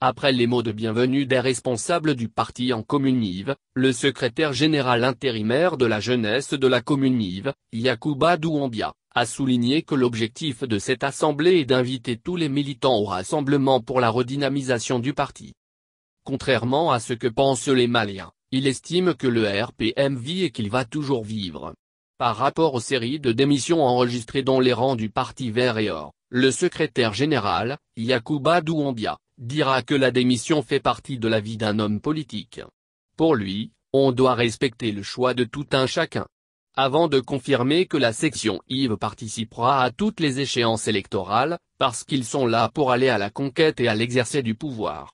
Après les mots de bienvenue des responsables du parti en Communive, le secrétaire général intérimaire de la jeunesse de la Communive, Yacouba Douambia, a souligné que l'objectif de cette assemblée est d'inviter tous les militants au rassemblement pour la redynamisation du parti. Contrairement à ce que pensent les Maliens, il estime que le RPM vit et qu'il va toujours vivre. Par rapport aux séries de démissions enregistrées dans les rangs du parti Vert et Or, le secrétaire général, Yacouba Douambia, dira que la démission fait partie de la vie d'un homme politique. Pour lui, on doit respecter le choix de tout un chacun. Avant de confirmer que la section Yves participera à toutes les échéances électorales, parce qu'ils sont là pour aller à la conquête et à l'exercice du pouvoir.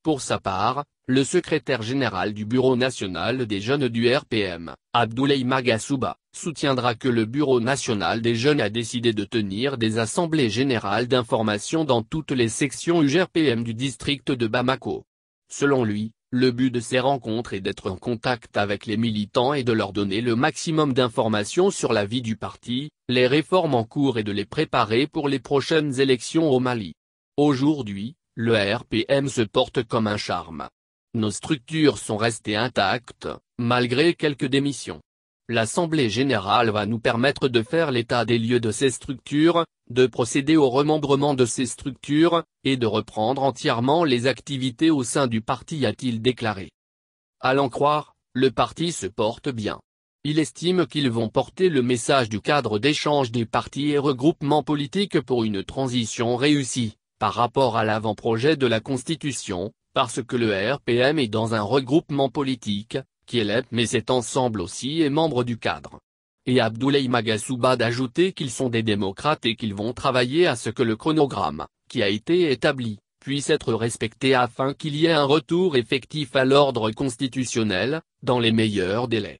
Pour sa part, le secrétaire général du Bureau national des jeunes du RPM, Abdoulaye Magasouba, soutiendra que le Bureau national des jeunes a décidé de tenir des assemblées générales d'information dans toutes les sections UGRPM du district de Bamako. Selon lui, le but de ces rencontres est d'être en contact avec les militants et de leur donner le maximum d'informations sur la vie du parti, les réformes en cours et de les préparer pour les prochaines élections au Mali. Aujourd'hui, le RPM se porte comme un charme. Nos structures sont restées intactes, malgré quelques démissions. L'Assemblée générale va nous permettre de faire l'état des lieux de ces structures, de procéder au remembrement de ces structures, et de reprendre entièrement les activités au sein du parti, a-t-il déclaré. À l'en croire, le parti se porte bien. Il estime qu'ils vont porter le message du cadre d'échange des partis et regroupements politiques pour une transition réussie, par rapport à l'avant-projet de la Constitution, parce que le RPM est dans un regroupement politique, qui est l'EP mais cet ensemble aussi est membre du cadre. Et Abdoulaye Magasouba d'ajouter qu'ils sont des démocrates et qu'ils vont travailler à ce que le chronogramme, qui a été établi, puisse être respecté afin qu'il y ait un retour effectif à l'ordre constitutionnel, dans les meilleurs délais.